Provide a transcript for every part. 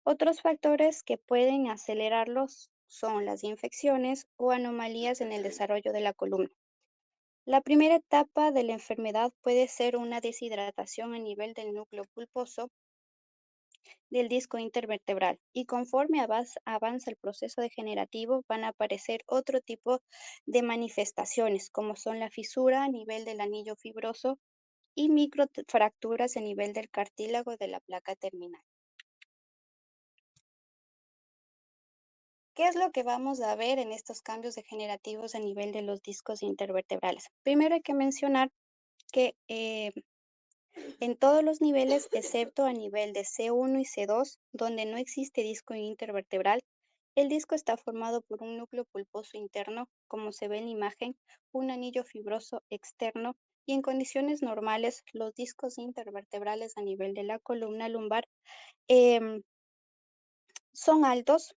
Otros factores que pueden acelerarlos son las infecciones o anomalías en el desarrollo de la columna. La primera etapa de la enfermedad puede ser una deshidratación a nivel del núcleo pulposo del disco intervertebral y conforme avanza el proceso degenerativo van a aparecer otro tipo de manifestaciones como son la fisura a nivel del anillo fibroso y microfracturas a nivel del cartílago de la placa terminal. ¿Qué es lo que vamos a ver en estos cambios degenerativos a nivel de los discos intervertebrales? Primero hay que mencionar que en todos los niveles, excepto a nivel de C1 y C2, donde no existe disco intervertebral, el disco está formado por un núcleo pulposo interno, como se ve en la imagen, un anillo fibroso externo, y en condiciones normales, los discos intervertebrales a nivel de la columna lumbar em, son altos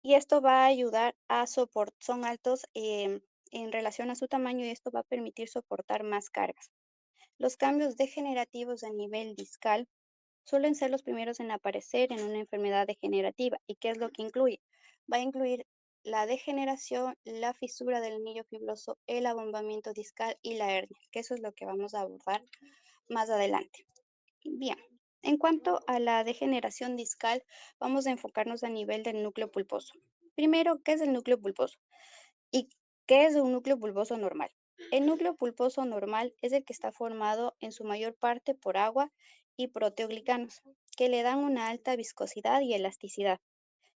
y esto va a ayudar a soportar, son altos en relación a su tamaño y esto va a permitir soportar más cargas. Los cambios degenerativos a nivel discal suelen ser los primeros en aparecer en una enfermedad degenerativa. ¿Y qué es lo que incluye? Va a incluir la degeneración, la fisura del anillo fibroso, el abombamiento discal y la hernia, que eso es lo que vamos a abordar más adelante. Bien, en cuanto a la degeneración discal, vamos a enfocarnos a nivel del núcleo pulposo. Primero, ¿qué es el núcleo pulposo? ¿Y qué es un núcleo pulposo normal? El núcleo pulposo normal es el que está formado en su mayor parte por agua y proteoglicanos, que le dan una alta viscosidad y elasticidad.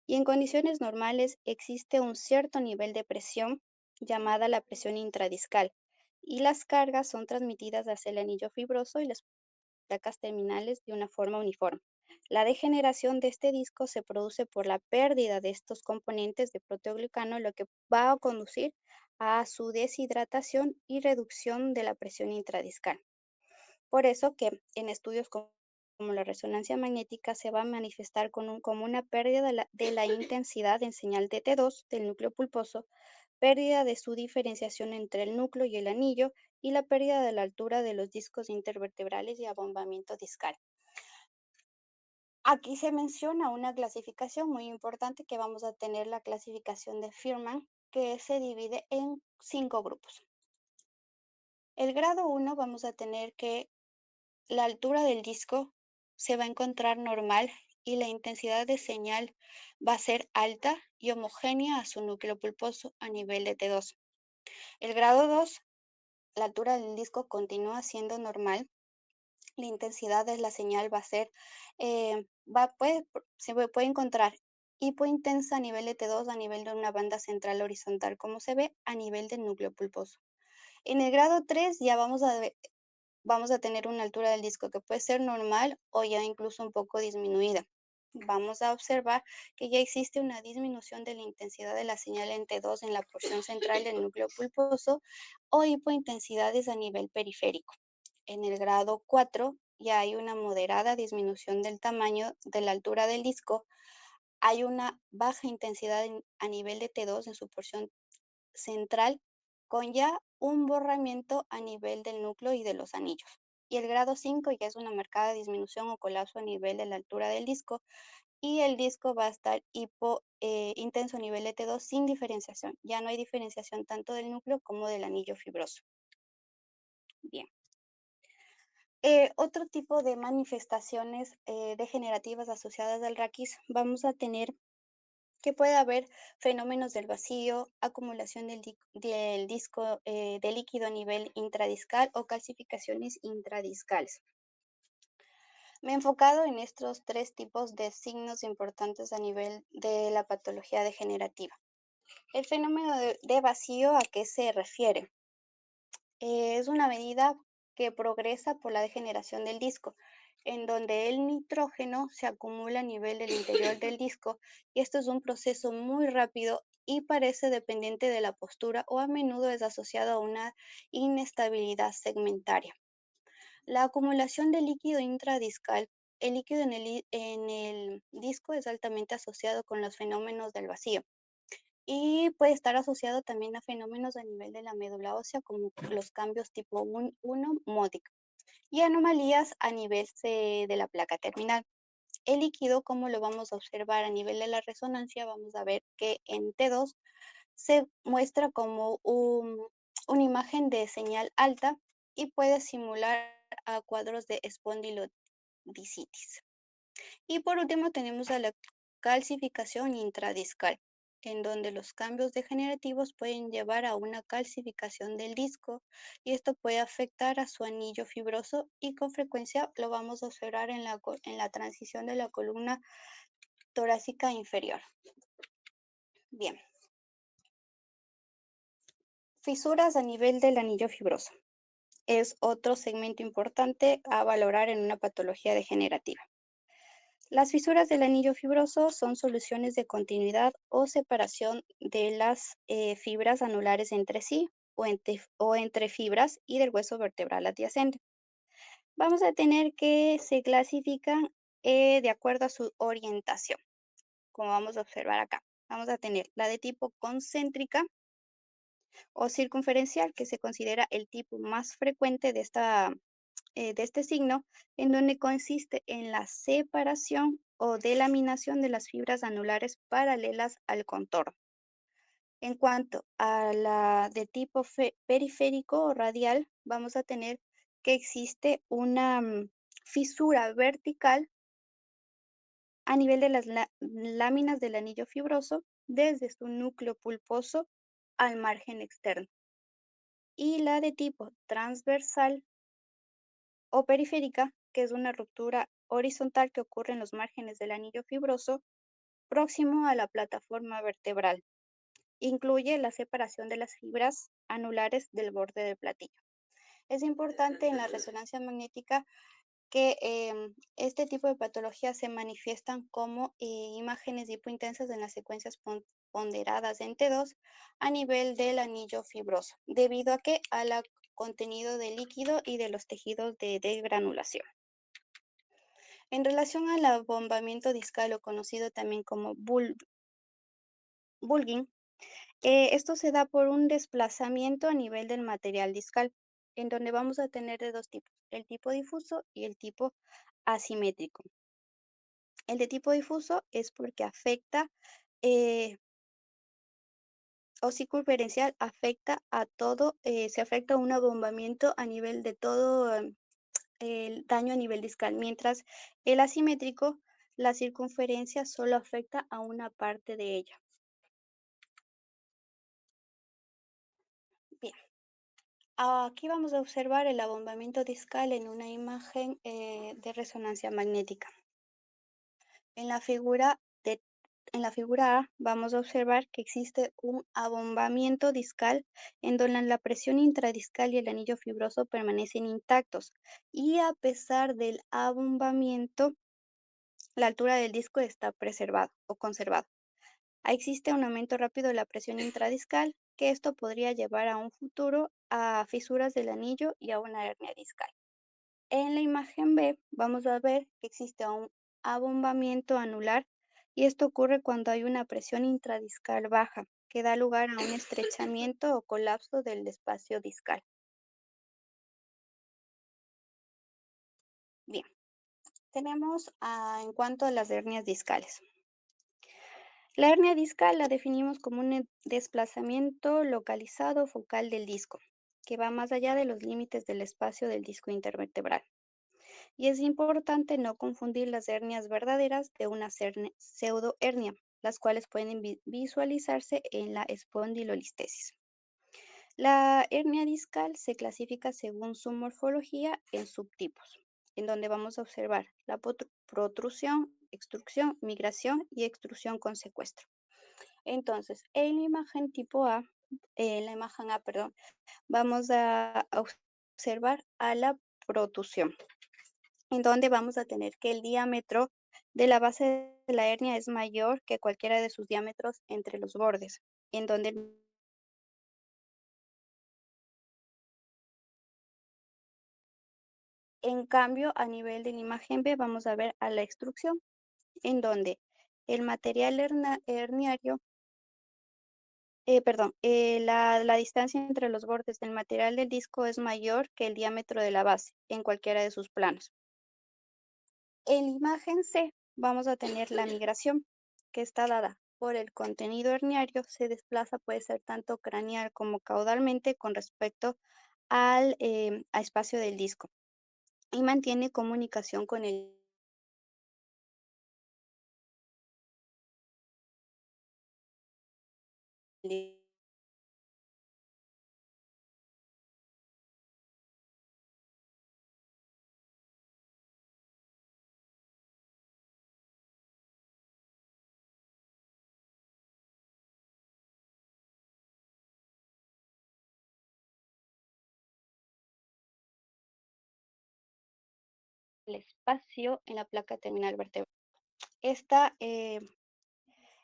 Y en condiciones normales existe un cierto nivel de presión llamada la presión intradiscal, y las cargas son transmitidas hacia el anillo fibroso y las placas terminales de una forma uniforme. La degeneración de este disco se produce por la pérdida de estos componentes de proteoglicano, lo que va a conducir a su deshidratación y reducción de la presión intradiscal. Por eso que en estudios como la resonancia magnética se va a manifestar como una pérdida de la intensidad en señal de T2 del núcleo pulposo, pérdida de su diferenciación entre el núcleo y el anillo y la pérdida de la altura de los discos intervertebrales y abombamiento discal. Aquí se menciona una clasificación muy importante que vamos a tener la clasificación de Firman, que se divide en 5 grupos. El grado 1 vamos a tener que la altura del disco se va a encontrar normal y la intensidad de señal va a ser alta y homogénea a su núcleo pulposo a nivel de T2. El grado 2, la altura del disco continúa siendo normal, la intensidad de la señal va a ser, puede encontrar hipointensa a nivel de T2 a nivel de una banda central horizontal, como se ve a nivel del núcleo pulposo. En el grado 3 ya vamos a tener una altura del disco que puede ser normal o ya incluso un poco disminuida. Vamos a observar que ya existe una disminución de la intensidad de la señal en T2 en la porción central del núcleo pulposo o hipointensidades a nivel periférico. En el grado 4 ya hay una moderada disminución del tamaño de la altura del disco. Hay una baja intensidad a nivel de T2 en su porción central con ya un borramiento a nivel del núcleo y de los anillos. Y el grado 5 ya es una marcada disminución o colapso a nivel de la altura del disco y el disco va a estar intenso a nivel de T2 sin diferenciación. Ya no hay diferenciación tanto del núcleo como del anillo fibroso. Bien. Otro tipo de manifestaciones degenerativas asociadas al raquis, vamos a tener que puede haber fenómenos del vacío, acumulación del disco de líquido a nivel intradiscal o calcificaciones intradiscales. Me he enfocado en estos tres tipos de signos importantes a nivel de la patología degenerativa. El fenómeno de vacío, ¿a qué se refiere? Es una medida que progresa por la degeneración del disco, en donde el nitrógeno se acumula a nivel del interior del disco y esto es un proceso muy rápido y parece dependiente de la postura o a menudo es asociado a una inestabilidad segmentaria. La acumulación de líquido intradiscal, el líquido en el disco es altamente asociado con los fenómenos del vacío y puede estar asociado también a fenómenos a nivel de la médula ósea, como los cambios tipo 1 MODIC, y anomalías a nivel de la placa terminal. el líquido, ¿cómo lo vamos a observar a nivel de la resonancia? Vamos a ver que en T2 se muestra como una imagen de señal alta y puede simular a cuadros de espondilodicitis. Y por último tenemos a la calcificación intradiscal, en donde los cambios degenerativos pueden llevar a una calcificación del disco y esto puede afectar a su anillo fibroso y con frecuencia lo vamos a observar en la transición de la columna torácica inferior. Bien, fisuras a nivel del anillo fibroso. Es otro segmento importante a valorar en una patología degenerativa. Las fisuras del anillo fibroso son soluciones de continuidad o separación de las fibras anulares entre sí o entre fibras y del hueso vertebral adyacente. Vamos a tener que se clasifican de acuerdo a su orientación, como vamos a observar acá. Vamos a tener la de tipo concéntrica o circunferencial, que se considera el tipo más frecuente de este signo, en donde consiste en la separación o delaminación de las fibras anulares paralelas al contorno. En cuanto a la de tipo periférico o radial, vamos a tener que existe una fisura vertical a nivel de las láminas del anillo fibroso desde su núcleo pulposo al margen externo. Y la de tipo transversal o periférica, que es una ruptura horizontal que ocurre en los márgenes del anillo fibroso próximo a la plataforma vertebral. Incluye la separación de las fibras anulares del borde del platillo. Es importante en la resonancia magnética que este tipo de patologías se manifiestan como imágenes hipointensas en las secuencias ponderadas en T2 a nivel del anillo fibroso, debido a que al contenido de líquido y de los tejidos de degranulación. En relación al abombamiento discal o conocido también como bulging, esto se da por un desplazamiento a nivel del material discal, en donde vamos a tener de dos tipos, el tipo difuso y el tipo asimétrico. El de tipo difuso es porque afecta o circunferencial afecta a todo, se afecta un abombamiento a nivel de todo el daño a nivel discal, mientras el asimétrico, la circunferencia solo afecta a una parte de ella. Bien, aquí vamos a observar el abombamiento discal en una imagen de resonancia magnética. En la figura en la figura A vamos a observar que existe un abombamiento discal en donde la presión intradiscal y el anillo fibroso permanecen intactos y a pesar del abombamiento, la altura del disco está preservado o conservado. Existe un aumento rápido de la presión intradiscal, que esto podría llevar a un futuro a fisuras del anillo y a una hernia discal. En la imagen B vamos a ver que existe un abombamiento anular y esto ocurre cuando hay una presión intradiscal baja, que da lugar a un estrechamiento o colapso del espacio discal. Bien, tenemos en cuanto a las hernias discales. La hernia discal la definimos como un desplazamiento localizado focal del disco, que va más allá de los límites del espacio del disco intervertebral. Y es importante no confundir las hernias verdaderas de una pseudohernia, las cuales pueden visualizarse en la espondilolistesis. La hernia discal se clasifica según su morfología en subtipos, en donde vamos a observar la protrusión, extrusión, migración y extrusión con secuestro. Entonces, en la imagen tipo A, en la imagen A, perdón, vamos a observar a la protrusión, en donde vamos a tener que el diámetro de la base de la hernia es mayor que cualquiera de sus diámetros entre los bordes, en donde en cambio a nivel de la imagen B vamos a ver a la extrusión, en donde el material herniario, perdón, la distancia entre los bordes del material del disco es mayor que el diámetro de la base en cualquiera de sus planos. En la imagen C vamos a tener la migración, que está dada por el contenido herniario, se desplaza, puede ser tanto craneal como caudalmente con respecto al espacio del disco y mantiene comunicación con el espacio en la placa terminal vertebral. Esta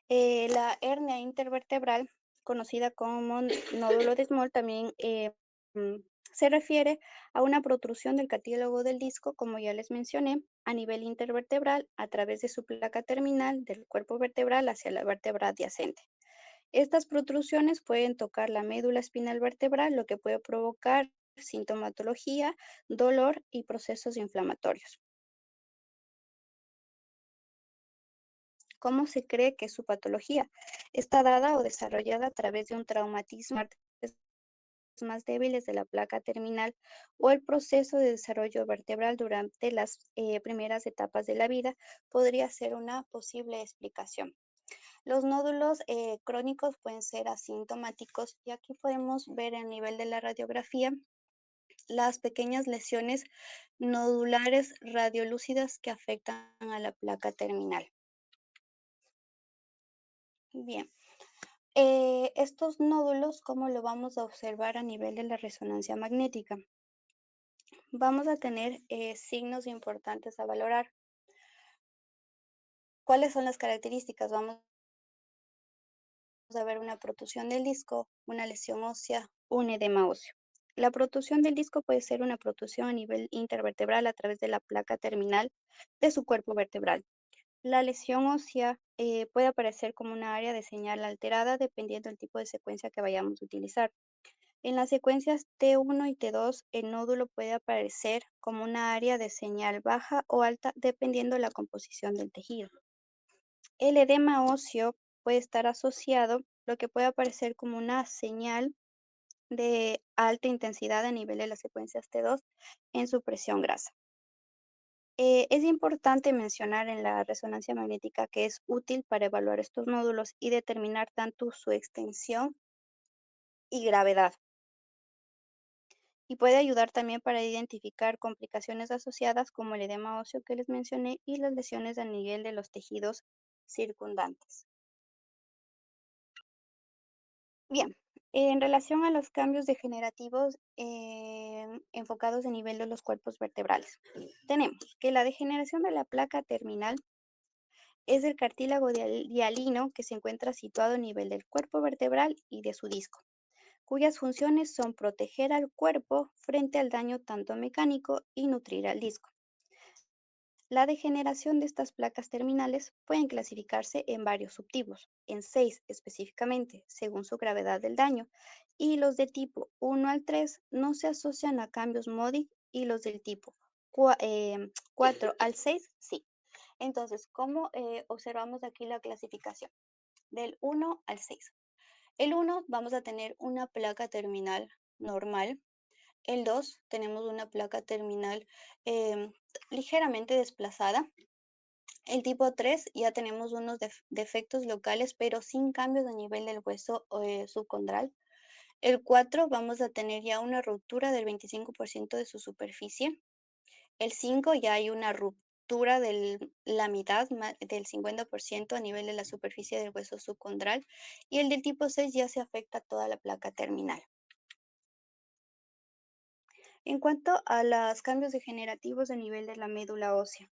la hernia intervertebral, conocida como nódulo de Small, también mm, se refiere a una protrusión del cartílago del disco, como ya les mencioné, a nivel intervertebral a través de su placa terminal del cuerpo vertebral hacia la vértebra adyacente. Estas protrusiones pueden tocar la médula espinal vertebral, lo que puede provocar sintomatología, dolor y procesos inflamatorios. ¿Cómo se cree que su patología está dada o desarrollada a través de un traumatismo en partes más débiles de la placa terminal o el proceso de desarrollo vertebral durante las primeras etapas de la vida? Podría ser una posible explicación. Los nódulos crónicos pueden ser asintomáticos y aquí podemos ver a nivel de la radiografía las pequeñas lesiones nodulares radiolúcidas que afectan a la placa terminal. Bien. Estos nódulos, ¿cómo lo vamos a observar a nivel de la resonancia magnética? Vamos a tener signos importantes a valorar. ¿Cuáles son las características? Vamos a ver una protusión del disco, una lesión ósea, un edema óseo. La protusión del disco puede ser una protusión a nivel intervertebral a través de la placa terminal de su cuerpo vertebral. La lesión ósea puede aparecer como una área de señal alterada dependiendo del tipo de secuencia que vayamos a utilizar. En las secuencias T1 y T2, el nódulo puede aparecer como una área de señal baja o alta dependiendo de la composición del tejido. El edema óseo puede estar asociado, lo que puede aparecer como una señal de alta intensidad a nivel de las secuencias T2 en su presión grasa. Es importante mencionar en la resonancia magnética que es útil para evaluar estos nódulos y determinar tanto su extensión y gravedad. Y puede ayudar también para identificar complicaciones asociadas como el edema óseo que les mencioné y las lesiones a nivel de los tejidos circundantes. Bien, en relación a los cambios degenerativos enfocados a nivel de los cuerpos vertebrales, tenemos que la degeneración de la placa terminal es el cartílago hialino que se encuentra situado a nivel del cuerpo vertebral y de su disco, cuyas funciones son proteger al cuerpo frente al daño tanto mecánico y nutrir al disco. La degeneración de estas placas terminales pueden clasificarse en varios subtipos, en 6 específicamente, según su gravedad del daño, y los de tipo 1 al 3 no se asocian a cambios MODIC y los del tipo 4 al 6 sí. Entonces, ¿cómo observamos aquí la clasificación? Del 1 al 6. El 1 vamos a tener una placa terminal normal. El 2 tenemos una placa terminal em, ligeramente desplazada. El tipo 3 ya tenemos unos defectos locales, pero sin cambios a nivel del hueso subcondral. El 4 vamos a tener ya una ruptura del 25% de su superficie. El 5 ya hay una ruptura de la mitad del 50% a nivel de la superficie del hueso subcondral. Y el del tipo 6 ya se afecta toda la placa terminal. En cuanto a los cambios degenerativos a nivel de la médula ósea,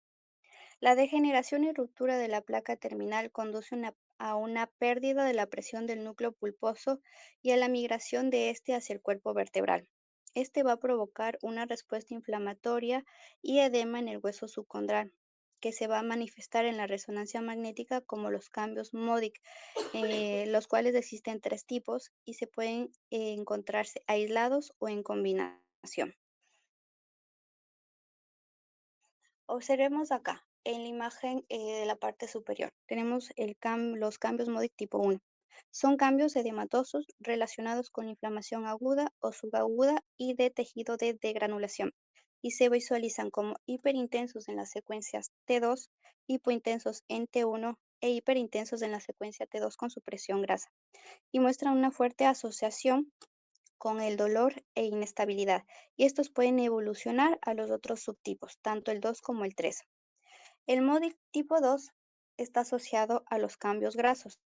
la degeneración y ruptura de la placa terminal conduce a una pérdida de la presión del núcleo pulposo y a la migración de este hacia el cuerpo vertebral. Este va a provocar una respuesta inflamatoria y edema en el hueso subcondral, que se va a manifestar en la resonancia magnética como los cambios MODIC, los cuales existen tres tipos y se pueden encontrarse aislados o en combinación. Observemos acá. en la imagen de la parte superior. Tenemos los cambios MODIC tipo 1. Son cambios edematosos relacionados con inflamación aguda o subaguda y de tejido de degranulación, y se visualizan como hiperintensos en las secuencias T2, hipointensos en T1 e hiperintensos en la secuencia T2 con supresión grasa, y muestran una fuerte asociación con el dolor e inestabilidad, y estos pueden evolucionar a los otros subtipos, tanto el 2 como el 3. El MODIC tipo 2 está asociado a los cambios grasos,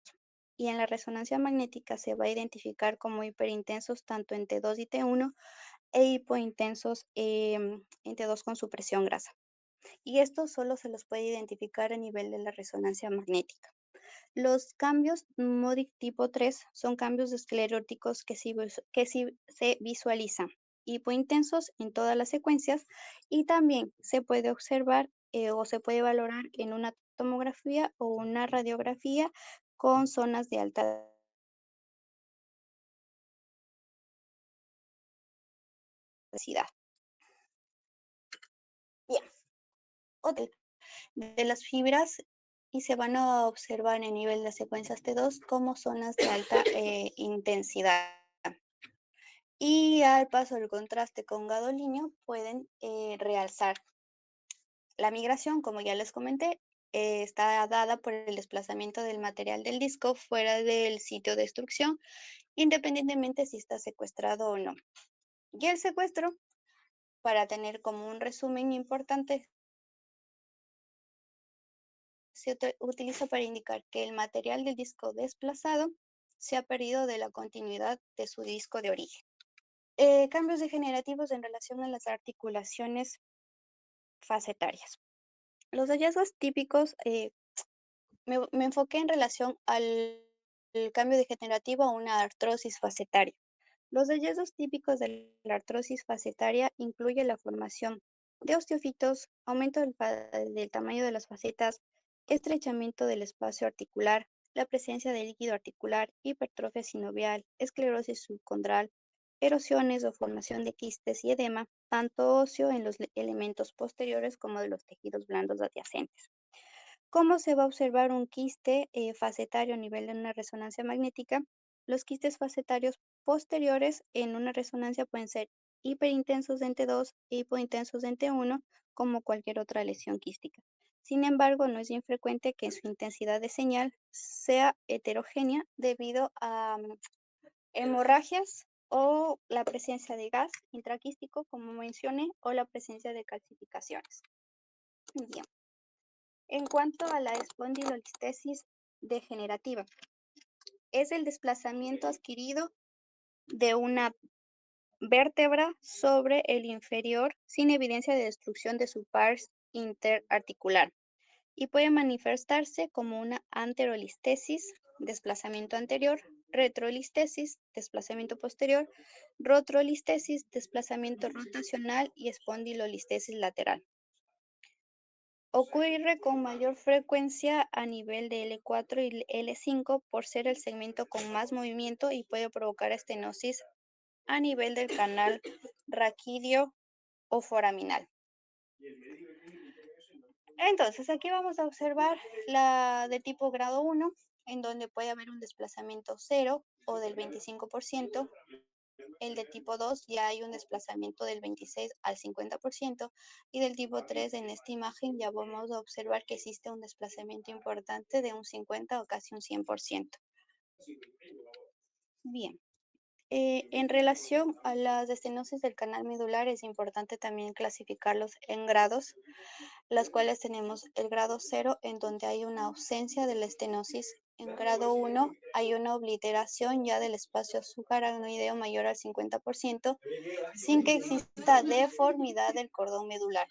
y en la resonancia magnética se va a identificar como hiperintensos tanto en T2 y T1 e hipointensos en T2 con supresión grasa. Y esto solo se los puede identificar a nivel de la resonancia magnética. Los cambios MODIC tipo 3 son cambios escleróticos que sí se visualizan hipointensos en todas las secuencias, y también se puede observar o se puede valorar en una tomografía o una radiografía con zonas de alta densidad. Bien, otra de las fibras, y se van a observar en nivel de secuencias T2 como zonas de alta intensidad. Y al paso del contraste con gadolinio pueden realzar. La migración, como ya les comenté, está dada por el desplazamiento del material del disco fuera del sitio de destrucción, independientemente si está secuestrado o no. Y el secuestro, para tener como un resumen importante, se utiliza para indicar que el material del disco desplazado se ha perdido de la continuidad de su disco de origen. Cambios degenerativos en relación a las articulaciones facetarias. Los hallazgos típicos, me enfoqué en relación al el cambio degenerativo a una artrosis facetaria. Los hallazgos típicos de la artrosis facetaria incluyen la formación de osteofitos, aumento del tamaño de las facetas, estrechamiento del espacio articular, la presencia de líquido articular, hipertrofia sinovial, esclerosis subcondral, erosiones o formación de quistes y edema, tanto óseo en los elementos posteriores como de los tejidos blandos adyacentes. ¿Cómo se va a observar un quiste facetario a nivel de una resonancia magnética? Los quistes facetarios posteriores en una resonancia pueden ser hiperintensos en T2 e hipointensos en T1, como cualquier otra lesión quística. Sin embargo, no es infrecuente que su intensidad de señal sea heterogénea debido a hemorragias o la presencia de gas intraquístico, como mencioné, o la presencia de calcificaciones. Bien. En cuanto a la espondilolistesis degenerativa, es el desplazamiento adquirido de una vértebra sobre el inferior sin evidencia de destrucción de su pars interarticular, y puede manifestarse como una anterolistesis, desplazamiento anterior, retrolistesis, desplazamiento posterior, rotrolistesis, desplazamiento rotacional, y espondilolistesis lateral. Ocurre con mayor frecuencia a nivel de L4 y L5 por ser el segmento con más movimiento, y puede provocar estenosis a nivel del canal raquídeo o foraminal. Entonces, aquí vamos a observar la de tipo grado 1, en donde puede haber un desplazamiento 0 o del 25%. El de tipo 2 ya hay un desplazamiento del 26 al 50%, y del tipo 3 en esta imagen ya vamos a observar que existe un desplazamiento importante de un 50 o casi un 100%. Bien. En relación a las estenosis del canal medular, es importante también clasificarlos en grados, las cuales tenemos el grado 0, en donde hay una ausencia de la estenosis. En grado 1 hay una obliteración ya del espacio subaracnoideo mayor al 50%, sin que exista deformidad del cordón medular.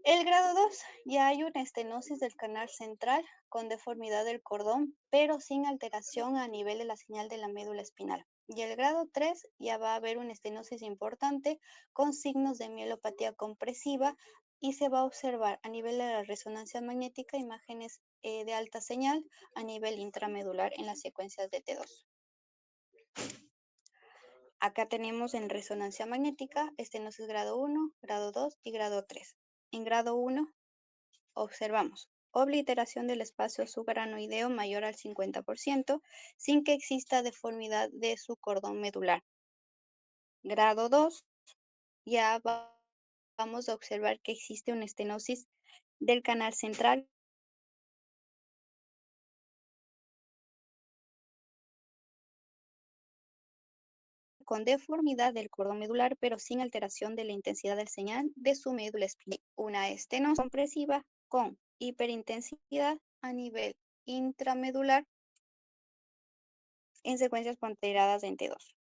El grado 2 ya hay una estenosis del canal central con deformidad del cordón, pero sin alteración a nivel de la señal de la médula espinal. Y el grado 3 ya va a haber una estenosis importante con signos de mielopatía compresiva, y se va a observar a nivel de la resonancia magnética imágenes de alta señal a nivel intramedular en las secuencias de T2. Acá tenemos en resonancia magnética estenosis grado 1, grado 2 y grado 3. En grado 1 observamos obliteración del espacio subaranoideo mayor al 50% sin que exista deformidad de su cordón medular. Grado 2 ya vamos a observar que existe una estenosis del canal central con deformidad del cordón medular, pero sin alteración de la intensidad del señal de su médula espinal. Una estenosis compresiva con hiperintensidad a nivel intramedular en secuencias ponderadas en T2.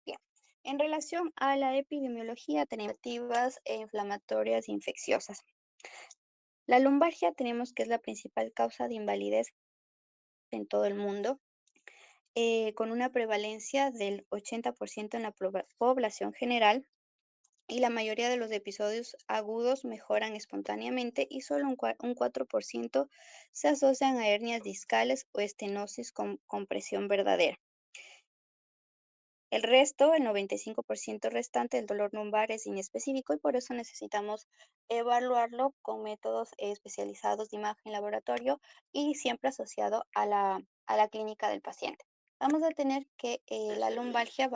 Bien. En relación a la epidemiología, tenemos activas e inflamatorias infecciosas. La lumbalgia tenemos que es la principal causa de invalidez en todo el mundo, con una prevalencia del 80% en la población general, y la mayoría de los episodios agudos mejoran espontáneamente y solo un 4% se asocian a hernias discales o estenosis con compresión verdadera. El resto, el 95% restante, el dolor lumbar es inespecífico y por eso necesitamos evaluarlo con métodos especializados de imagen laboratorio y siempre asociado a la clínica del paciente. Vamos a tener que la lumbalgia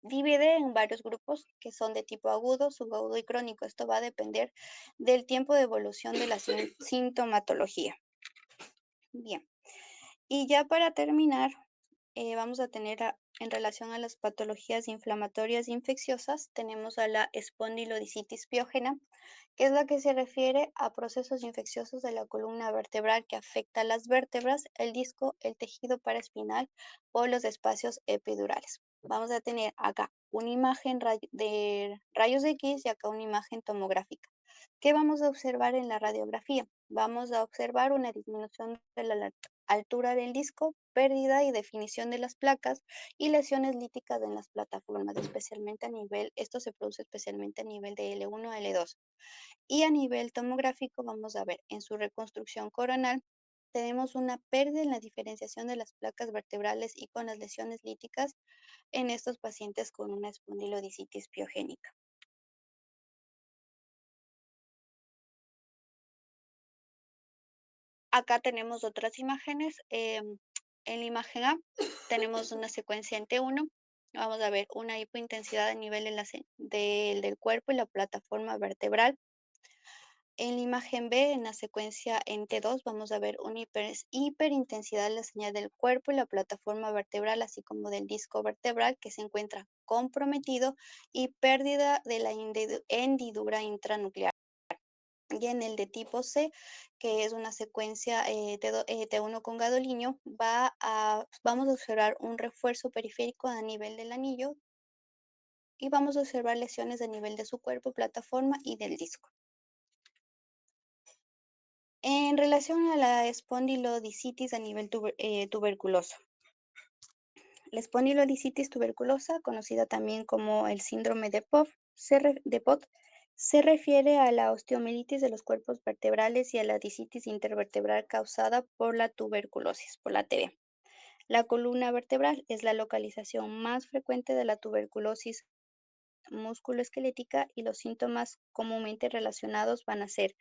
divide en varios grupos que son de tipo agudo, subagudo y crónico. Esto va a depender del tiempo de evolución de la sintomatología. Bien, y ya para terminar, vamos a tener en relación a las patologías inflamatorias infecciosas, tenemos a la espondilodicitis piógena, que es la que se refiere a procesos infecciosos de la columna vertebral que afecta a las vértebras, el disco, el tejido paraespinal o los espacios epidurales. Vamos a tener acá una imagen de rayos X y acá una imagen tomográfica. ¿Qué vamos a observar en la radiografía? Vamos a observar una disminución de la altura del disco, pérdida y definición de las placas y lesiones líticas en las plataformas, especialmente a nivel, esto se produce especialmente a nivel de L1 a L2. Y a nivel tomográfico vamos a ver en su reconstrucción coronal, tenemos una pérdida en la diferenciación de las placas vertebrales y con las lesiones líticas en estos pacientes con una espondilodicitis piogénica. Acá tenemos otras imágenes. En la imagen A tenemos una secuencia en T1. Vamos a ver una hipointensidad a nivel de del cuerpo y la plataforma vertebral. En la imagen B, en la secuencia en T2, vamos a ver una hiperintensidad de la señal del cuerpo y la plataforma vertebral, así como del disco vertebral que se encuentra comprometido y pérdida de la hendidura intranuclear. Y en el de tipo C, que es una secuencia T1 con gadolinio, vamos a observar un refuerzo periférico a nivel del anillo y vamos a observar lesiones a nivel de su cuerpo, plataforma y del disco. En relación a la espondilodicitis a nivel tuberculoso. La espondilodicitis tuberculosa, conocida también como el síndrome de POTS, se refiere a la osteomielitis de los cuerpos vertebrales y a la dicitis intervertebral causada por la tuberculosis, por la TB. La columna vertebral es la localización más frecuente de la tuberculosis musculoesquelética y los síntomas comúnmente relacionados van a ser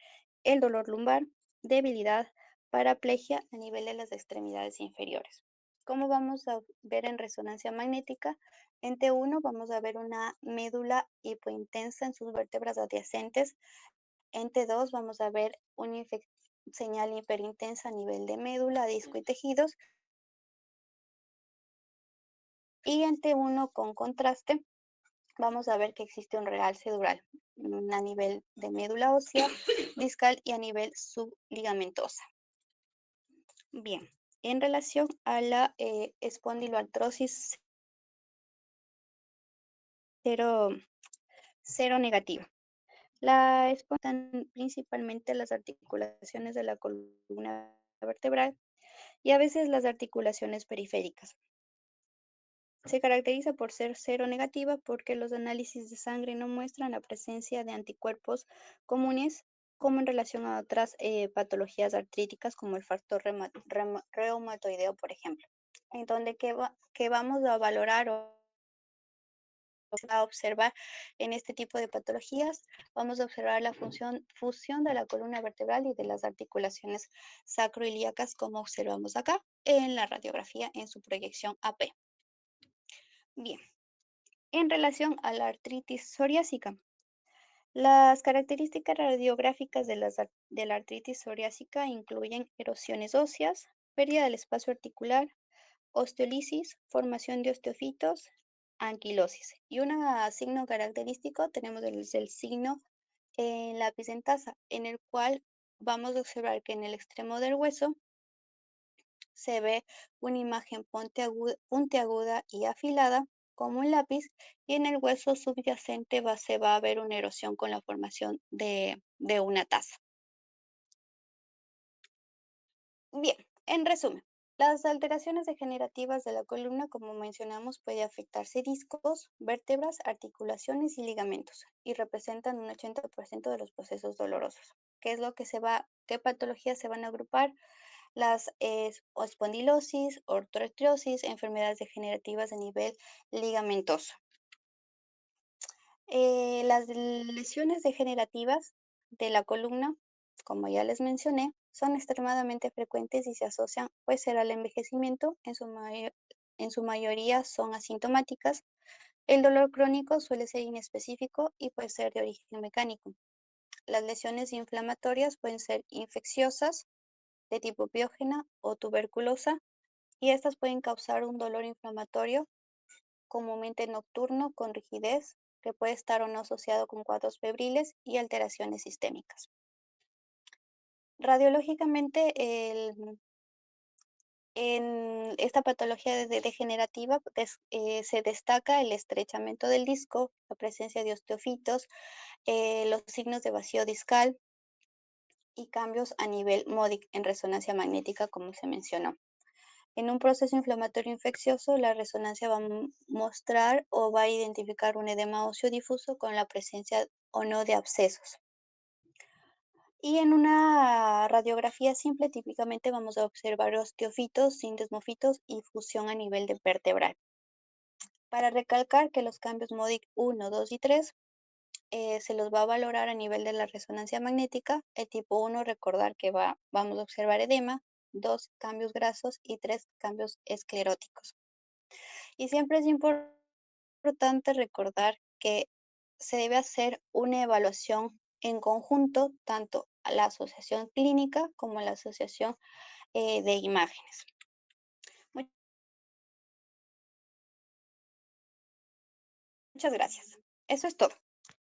el dolor lumbar, debilidad, paraplegia a nivel de las extremidades inferiores. Como vamos a ver en resonancia magnética, en T1 vamos a ver una médula hipointensa en sus vértebras adyacentes. En T2 vamos a ver una señal hiperintensa a nivel de médula, disco y tejidos. Y en T1 con contraste vamos a ver que existe un realce dural a nivel de médula ósea, discal y a nivel subligamenosa. Bien, en relación a la espondiloartrosis cero, cero negativa. La están principalmente las articulaciones de la columna vertebral y a veces las articulaciones periféricas. Se caracteriza por ser cero negativa porque los análisis de sangre no muestran la presencia de anticuerpos comunes como en relación a otras patologías artríticas como el factor reumatoideo, por ejemplo, en donde que vamos a valorar o a observar en este tipo de patologías, vamos a observar la fusión de la columna vertebral y de las articulaciones sacroiliacas, como observamos acá en la radiografía en su proyección AP. Bien, en relación a la artritis psoriásica, las características radiográficas de la artritis psoriásica incluyen erosiones óseas, pérdida del espacio articular, osteolisis, formación de osteofitos, anquilosis. Y un signo característico tenemos el signo en lápiz en taza, en el cual vamos a observar que en el extremo del hueso se ve una imagen puntiaguda y afilada como un lápiz, y en el hueso subyacente se va a ver una erosión con la formación de una taza. Bien, en resumen, las alteraciones degenerativas de la columna, como mencionamos, puede afectarse discos, vértebras, articulaciones y ligamentos, y representan un 80% de los procesos dolorosos. ¿Qué es lo que qué patologías se van a agrupar? Las espondilosis, ortoartriosis, enfermedades degenerativas de nivel ligamentoso. Las lesiones degenerativas de la columna, como ya les mencioné, son extremadamente frecuentes y se asocian pues al envejecimiento. En su mayoría son asintomáticas. El dolor crónico suele ser inespecífico y puede ser de origen mecánico. Las lesiones inflamatorias pueden ser infecciosas, de tipo biógena o tuberculosa, y estas pueden causar un dolor inflamatorio comúnmente nocturno con rigidez, que puede estar o no asociado con cuadros febriles y alteraciones sistémicas. Radiológicamente, en esta patología degenerativa se destaca el estrechamiento del disco, la presencia de osteofitos, los signos de vacío discal y cambios a nivel MODIC en resonancia magnética, como se mencionó. En un proceso inflamatorio infeccioso, la resonancia va a mostrar o va a identificar un edema óseo difuso con la presencia o no de abscesos. Y en una radiografía simple, típicamente vamos a observar osteofitos, sindesmofitos y fusión a nivel de vertebral. Para recalcar que los cambios MODIC 1, 2 y 3 se los va a valorar a nivel de la resonancia magnética. El tipo 1, recordar que vamos a observar edema, 2, cambios grasos y 3, cambios escleróticos. Y siempre es importante recordar que se debe hacer una evaluación en conjunto, tanto a la asociación clínica como a la asociación de imágenes. Muchas gracias. Eso es todo.